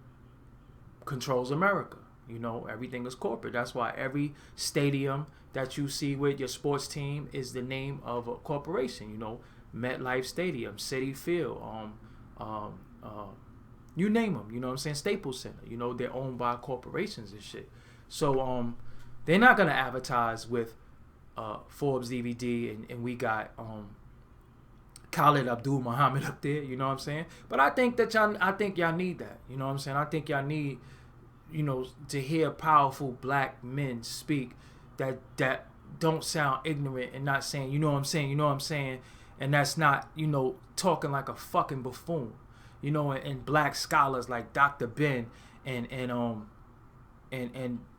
controls America. You know, everything is corporate. That's why every stadium that you see with your sports team is the name of a corporation. You know, MetLife Stadium, Citi Field, you name them. You know what I'm saying? Staples Center. You know, they're owned by corporations and shit. So they're not gonna advertise with Forbes DVD, and we got Khalid Abdul Muhammad up there. You know what I'm saying? But I think y'all need that. You know what I'm saying? I think y'all need, you know, to hear powerful black men speak that don't sound ignorant and not saying, you know what I'm saying, and that's not, you know, talking like a fucking buffoon. You know, and black scholars like Dr. Ben and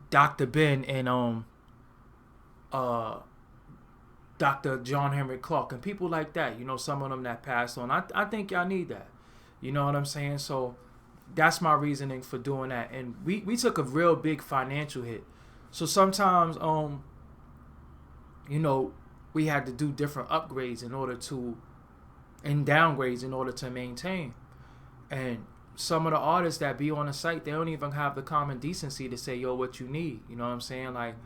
Dr. Ben and Dr. John Henry Clark and people like that, you know, some of them that passed on. I think y'all need that. You know what I'm saying? So that's my reasoning for doing that. And we took a real big financial hit. So sometimes, you know, we had to do different upgrades and downgrades in order to maintain. And some of the artists that be on the site, they don't even have the common decency to say, yo, what you need. You know what I'm saying? Like,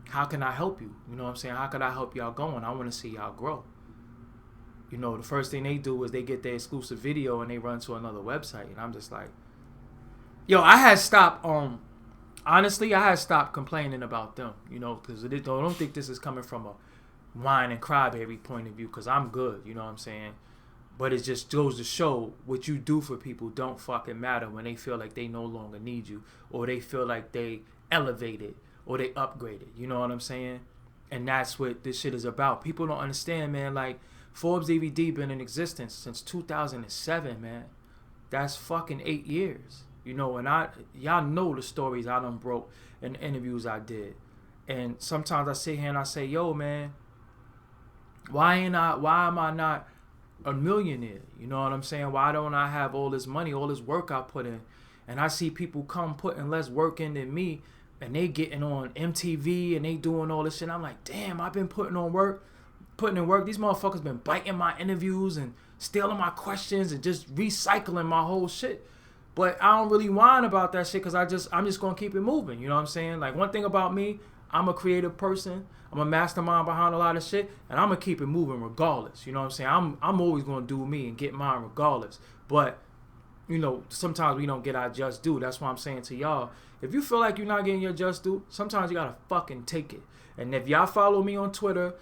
how can I help you? You know what I'm saying? How could I help y'all going? I want to see y'all grow. You know, the first thing they do is they get their exclusive video and they run to another website. And I'm just like, yo, I had stopped, honestly, I had stopped complaining about them, you know, because I don't think this is coming from a whine and crybaby point of view, because I'm good, you know what I'm saying? But it just goes to show what you do for people don't fucking matter when they feel like they no longer need you, or they feel like they elevated or they upgraded. You know what I'm saying? And that's what this shit is about. People don't understand, man. Like, Forbes DVD been in existence since 2007, man. That's fucking 8 years. You know, and y'all know the stories I done broke and the interviews I did. And sometimes I sit here and I say, yo, man, why am I not a millionaire? You know what I'm saying? Why don't I have all this money, all this work I put in? And I see people come putting less work in than me, and they getting on MTV and they doing all this shit. I'm like, damn, I've been putting in work. These motherfuckers been biting my interviews and stealing my questions and just recycling my whole shit. But I don't really whine about that shit because I'm just gonna keep it moving. You know what I'm saying? Like, one thing about me, I'm a creative person. I'm a mastermind behind a lot of shit, and I'm gonna keep it moving regardless. You know what I'm saying? I'm always gonna do me and get mine regardless. But you know, sometimes we don't get our just due. That's why I'm saying to y'all, if you feel like you're not getting your just due, sometimes you gotta fucking take it. And if y'all follow me on Twitter,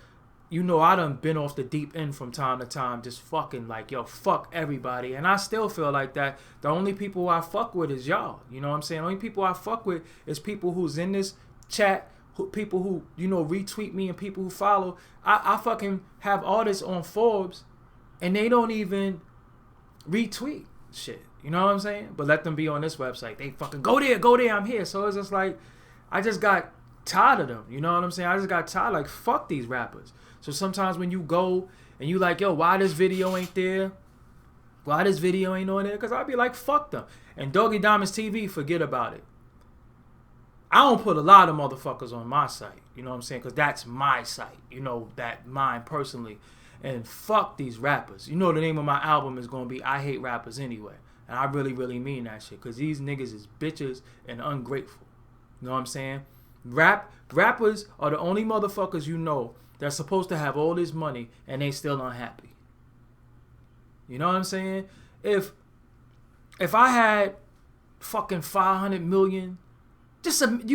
you know I done been off the deep end from time to time, just fucking like, yo, fuck everybody. And I still feel like that. The only people I fuck with is y'all. You know what I'm saying? The only people I fuck with is people who's in this chat, people who, you know, retweet me and people who follow. I fucking have artists on Forbes and they don't even retweet shit. You know what I'm saying? But let them be on this website. They fucking go there, I'm here. So it's just like, I just got tired of them. You know what I'm saying? I just got tired. Like, fuck these rappers. So sometimes when you go and you like, yo, why this video ain't there? Why this video ain't on there? Because I'll be like, fuck them. And Doggie Diamonds TV, forget about it. I don't put a lot of motherfuckers on my site. You know what I'm saying? Because that's my site. You know, that mine personally. And fuck these rappers. You know the name of my album is going to be I Hate Rappers Anyway. And I really, really mean that shit. Because these niggas is bitches and ungrateful. You know what I'm saying? Rappers are the only motherfuckers you know that's supposed to have all this money and they still unhappy. You know what I'm saying? If I had fucking 500 million,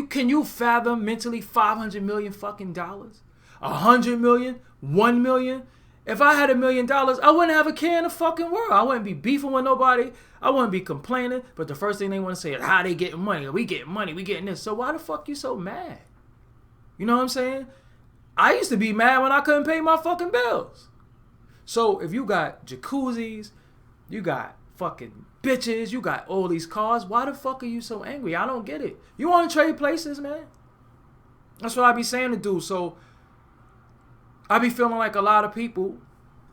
can you fathom mentally 500 million fucking dollars? 100 million? 1 million? If I had $1 million, I wouldn't have a care in the fucking world. I wouldn't be beefing with nobody. I wouldn't be complaining. But the first thing they want to say is, how they getting money? We getting money. We getting this. So why the fuck you so mad? You know what I'm saying? I used to be mad when I couldn't pay my fucking bills. So if you got jacuzzis, you got fucking bitches, you got all these cars, why the fuck are you so angry? I don't get it. You want to trade places, man? That's what I be saying to do. So I be feeling like a lot of people,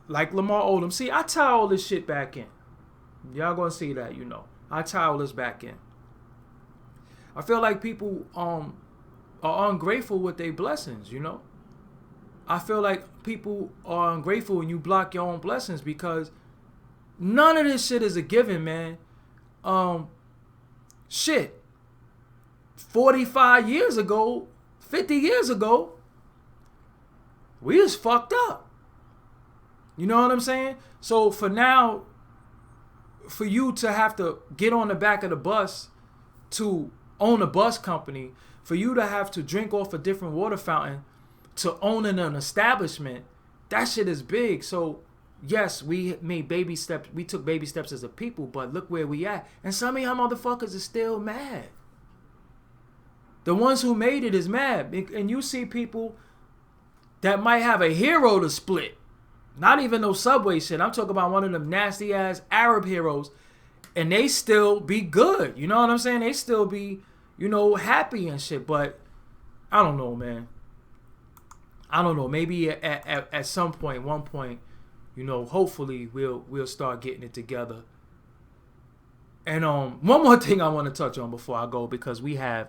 like Lamar Odom. See, I tie all this shit back in. Y'all gonna see that, you know. I tie all this back in. I feel like people are ungrateful with their blessings, you know. I feel like people are ungrateful when you block your own blessings because none of this shit is a given, man. Shit. 45 years ago, 50 years ago, we was fucked up. You know what I'm saying? So for now, for you to have to get on the back of the bus to own a bus company, for you to have to drink off a different water fountain, to owning an establishment, that shit is big. So yes, we made baby steps. We took baby steps as a people, but look where we at. And some of y'all motherfuckers are still mad. The ones who made it is mad. And you see people that might have a hero to split. Not even no Subway shit. I'm talking about one of them nasty ass Arab heroes. And they still be good. You know what I'm saying? They still be, you know, happy and shit. But I don't know, man. I don't know. Maybe at some point, one point, you know, hopefully we'll start getting it together. And one more thing I want to touch on before I go, because we have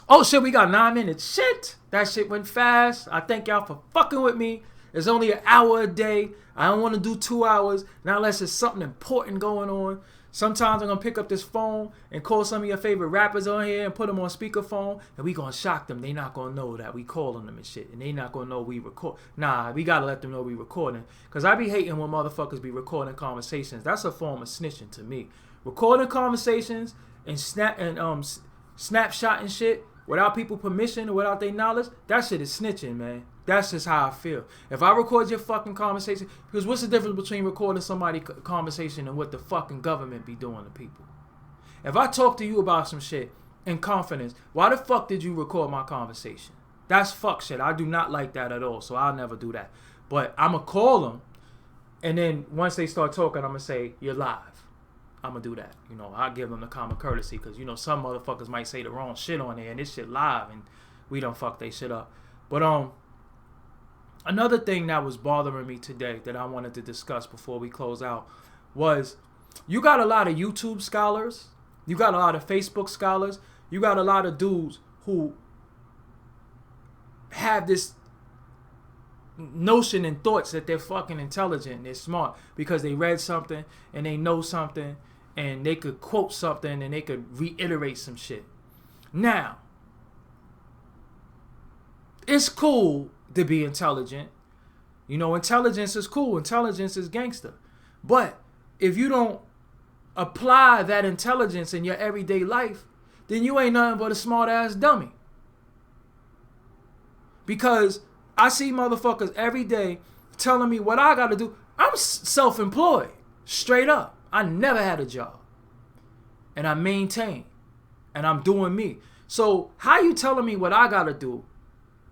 oh shit, we got 9 minutes. Shit, that shit went fast. I thank y'all for fucking with me. It's only an hour a day. I don't want to do 2 hours, not unless there's something important going on. Sometimes I'm going to pick up this phone and call some of your favorite rappers on here and put them on speakerphone, and we going to shock them. They not going to know that we calling them and shit, and they not going to know we record. Nah, we got to let them know we recording, because I be hating when motherfuckers be recording conversations. That's a form of snitching to me. Recording conversations and snapshot and shit without people permission or without their knowledge, that shit is snitching, man. That's just how I feel. If I record your fucking conversation, because what's the difference between recording somebody's conversation and what the fucking government be doing to people? If I talk to you about some shit in confidence, why the fuck did you record my conversation? That's fuck shit. I do not like that at all, so I'll never do that. But I'm going to call them, and then once they start talking, I'm going to say, you're live. I'm going to do that. You know, I'll give them the common courtesy, because, you know, some motherfuckers might say the wrong shit on there, and this shit live, and we don't fuck they shit up. But, another thing that was bothering me today that I wanted to discuss before we close out was, you got a lot of YouTube scholars, you got a lot of Facebook scholars, you got a lot of dudes who have this notion and thoughts that they're fucking intelligent and they're smart because they read something and they know something and they could quote something and they could reiterate some shit. Now, it's cool to be intelligent. You know, intelligence is cool. Intelligence is gangster. But if you don't apply that intelligence in your everyday life, then you ain't nothing but a smart ass dummy. Because I see motherfuckers every day telling me what I got to do. I'm self-employed, straight up. I never had a job. And I maintain. And I'm doing me. So how you telling me what I got to do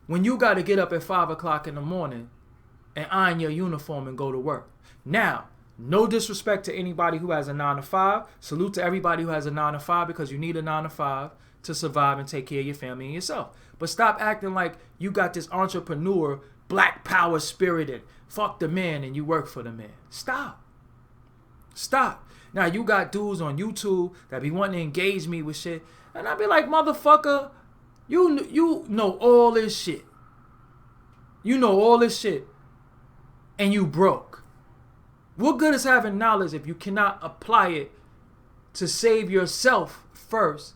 when you got to get up at 5 o'clock in the morning and iron your uniform and go to work? Now, no disrespect to anybody who has a 9 to 5. Salute to everybody who has a 9 to 5, because you need a 9 to 5 to survive and take care of your family and yourself. But stop acting like you got this entrepreneur, black power spirit and fuck the man and you work for the man. Stop. Stop. Now you got dudes on YouTube that be wanting to engage me with shit. And I be like, motherfucker, you know all this shit. You know all this shit. And you broke. What good is having knowledge if you cannot apply it to save yourself first?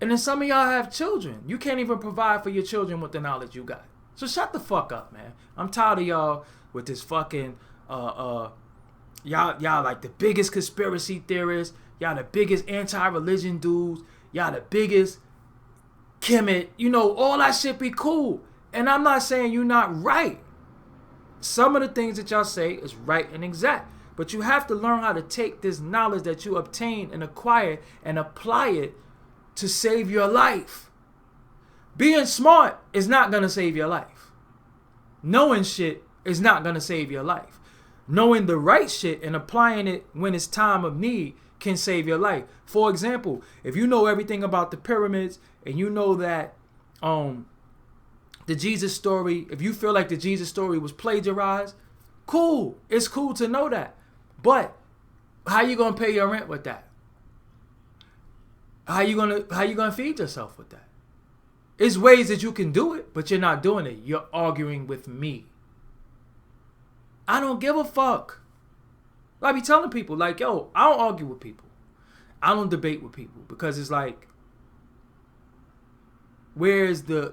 And then some of y'all have children. You can't even provide for your children with the knowledge you got. So shut the fuck up, man. I'm tired of y'all with this fucking y'all like the biggest conspiracy theorists. Y'all the biggest anti-religion dudes. Y'all the biggest Kemet. You know, all that shit be cool. And I'm not saying you're not right. Some of the things that y'all say is right and exact. But you have to learn how to take this knowledge that you obtain and acquire and apply it to save your life. Being smart is not going to save your life. Knowing shit is not going to save your life. Knowing the right shit and applying it when it's time of need can save your life. For example, if you know everything about the pyramids and you know that the Jesus story, if you feel like the Jesus story was plagiarized, cool. It's cool to know that. But how you going to pay your rent with that? How you gonna feed yourself with that? It's ways that you can do it, but you're not doing it. You're arguing with me. I don't give a fuck. I be telling people, like, yo, I don't argue with people. I don't debate with people, because it's like, where's the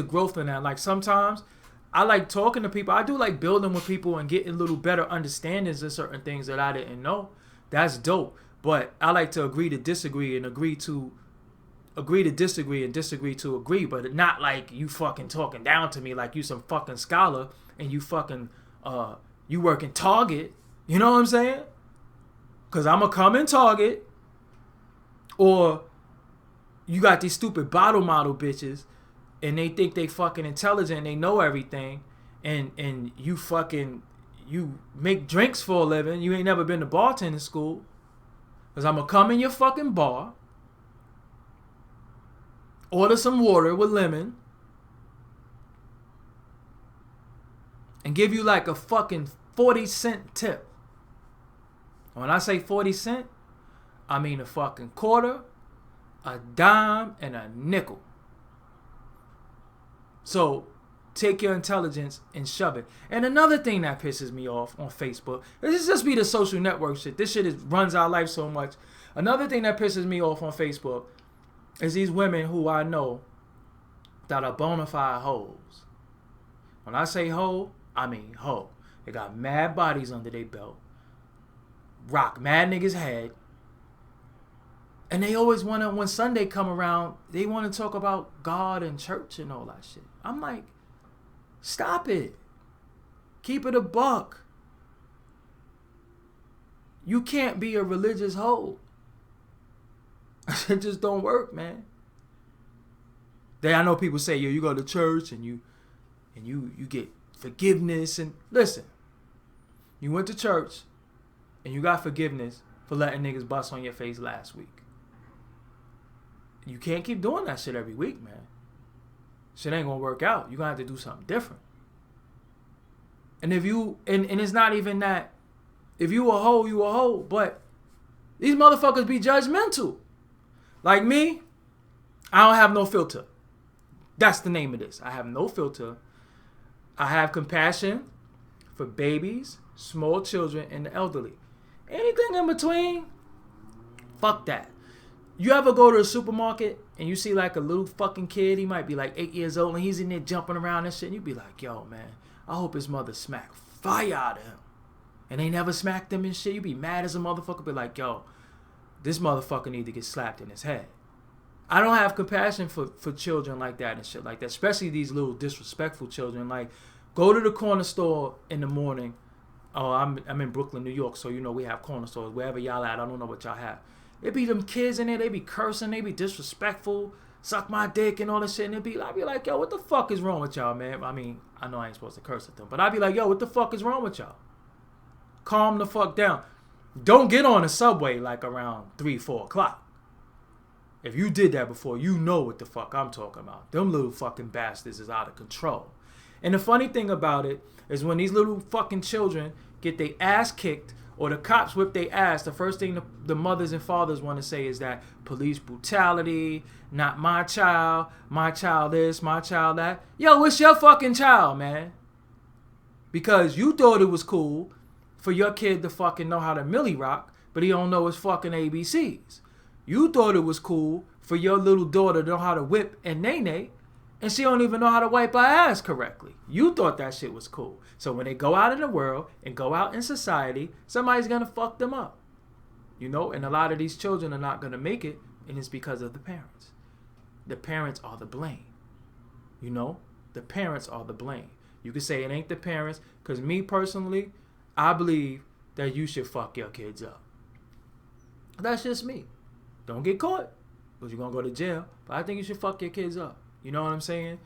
growth in that? Like, sometimes I like talking to people. I do like building with people and getting little better understandings of certain things that I didn't know. That's dope. But I like to agree to disagree and agree to disagree and disagree to agree. But not like you fucking talking down to me like you some fucking scholar and you fucking, you work in Target. You know what I'm saying? Because I'm going to come in Target. Or you got these stupid bottle model bitches and they think they fucking intelligent and they know everything. And you make drinks for a living. You ain't never been to bartending school. Because I'm going to come in your fucking bar, order some water with lemon, and give you like a fucking 40-cent tip. When I say 40 cents, I mean a fucking quarter, a dime, and a nickel. So take your intelligence and shove it. And another thing that pisses me off on Facebook, this just be the social network shit. This shit runs our life so much. Another thing that pisses me off on Facebook is these women who I know that are bona fide hoes. When I say hoe, I mean hoe. They got mad bodies under their belt. Rock mad niggas' head. And they always want to, when Sunday come around, they want to talk about God and church and all that shit. I'm like, stop it. Keep it a buck. You can't be a religious hoe. It just don't work, man. I know people say, yo, you go to church and you get forgiveness. And listen, you went to church and you got forgiveness for letting niggas bust on your face last week. You can't keep doing that shit every week, man. Shit ain't gonna work out. You're gonna have to do something different. And if you, and it's not even that, if you a hoe, you a hoe. But these motherfuckers be judgmental. Like me, I don't have no filter. That's the name of this. I have no filter. I have compassion for babies, small children, and the elderly. Anything in between, fuck that. You ever go to a supermarket and you see like a little fucking kid, he might be like 8 years old and he's in there jumping around and shit, and you be like, yo, man, I hope his mother smack fire out of him. And they never smacked him and shit. You be mad as a motherfucker, be like, yo, this motherfucker need to get slapped in his head. I don't have compassion for children like that and shit like that, especially these little disrespectful children. Like, go to the corner store in the morning. Oh, I'm in Brooklyn, New York, so you know we have corner stores. Wherever y'all at, I don't know what y'all have. It be them kids in there, they be cursing, they be disrespectful, suck my dick and all this shit. And I'd be like, yo, what the fuck is wrong with y'all, man? I mean, I know I ain't supposed to curse at them, but I'd be like, yo, what the fuck is wrong with y'all? Calm the fuck down. Don't get on the subway like around 3, 4 o'clock. If you did that before, you know what the fuck I'm talking about. Them little fucking bastards is out of control. And the funny thing about it is when these little fucking children get their ass kicked or the cops whip their ass, the first thing the mothers and fathers want to say is that police brutality, not my child this, my child that. Yo, it's your fucking child, man. Because you thought it was cool for your kid to fucking know how to milli rock, but he don't know his fucking ABCs. You thought it was cool for your little daughter to know how to whip and nay-nay, and she don't even know how to wipe her ass correctly. You thought that shit was cool. So when they go out in the world and go out in society, somebody's going to fuck them up. You know, and a lot of these children are not going to make it, and it's because of the parents. The parents are the blame. You know, the parents are the blame. You could say it ain't the parents, because me personally, I believe that you should fuck your kids up. That's just me. Don't get caught, because you're going to go to jail. But I think you should fuck your kids up. You know what I'm saying?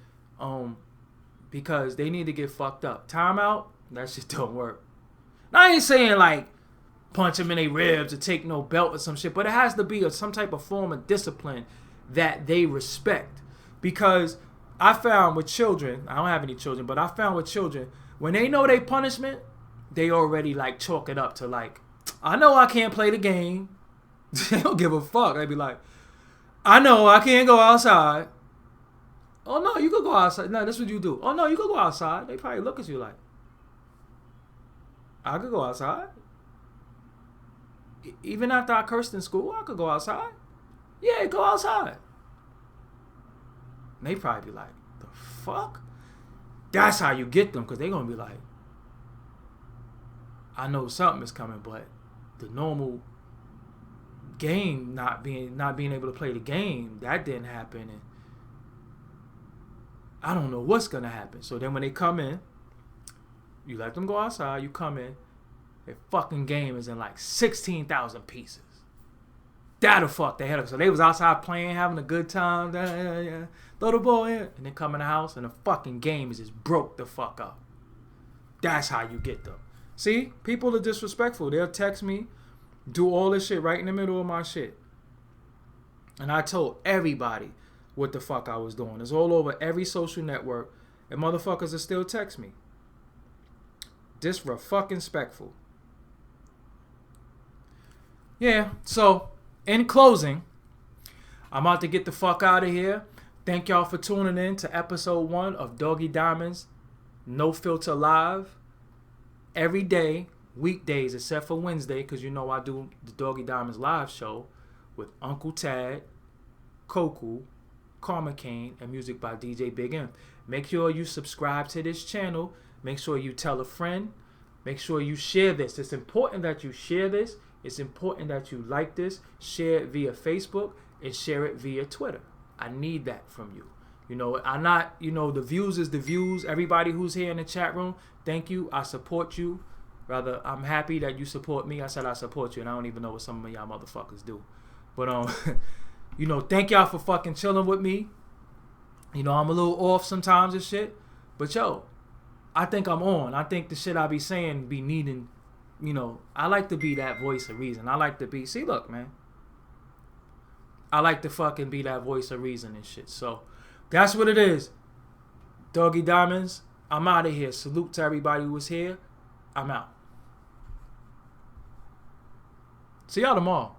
Because they need to get fucked up. Timeout, that shit don't work. Now, I ain't saying like punch them in their ribs or take no belt or some shit, but it has to be some type of form of discipline that they respect. Because I found with children, I don't have any children, but I found with children, when they know they punishment, they already like chalk it up to like, I know I can't play the game. They don't give a fuck. They be like, I know I can't go outside. Oh no, you could go outside. No, that's what you do. Oh no, you could go outside. They probably look at you like, I could go outside. Even after I cursed in school, I could go outside. Yeah, go outside. And they probably be like, the fuck? That's how you get them, because they going to be like, I know something is coming, but the normal game not being able to play the game, that didn't happen, and I don't know what's going to happen. So then when they come in, you let them go outside, you come in, their fucking game is in like 16,000 pieces. That'll fuck their head up. So they was outside playing, having a good time. Throw the ball in. And then come in the house and the fucking game is just broke the fuck up. That's how you get them. See? People are disrespectful. They'll text me, do all this shit right in the middle of my shit. And I told everybody what the fuck I was doing. It's all over every social network. And motherfuckers will still text me. Disrespectful. Yeah, so in closing, I'm about to get the fuck out of here. Thank y'all for tuning in to episode 1 of Doggie Diamonds No Filter Live. Every day, weekdays except for Wednesday, because you know I do the Doggie Diamonds live show with Uncle Tad, Koku, Karma Kane, and music by DJ Big M. Make sure you subscribe to this channel. Make sure you tell a friend. Make sure you share this. It's important that you share this. It's important that you like this, share it via Facebook, and share it via Twitter. I need that from you. You know, I'm not, you know, the views is the views. Everybody who's here in the chat room, thank you. I support you. Rather, I'm happy that you support me. I said I support you, and I don't even know what some of y'all motherfuckers do. But, you know, thank y'all for fucking chilling with me. You know, I'm a little off sometimes and shit. But, yo, I think I'm on. I think the shit I be saying be needing. You know, I like to be that voice of reason. I like to be, see, look, man. I like to fucking be that voice of reason and shit. So, that's what it is. Doggie Diamonds, I'm out of here. Salute to everybody who was here. I'm out. See y'all tomorrow.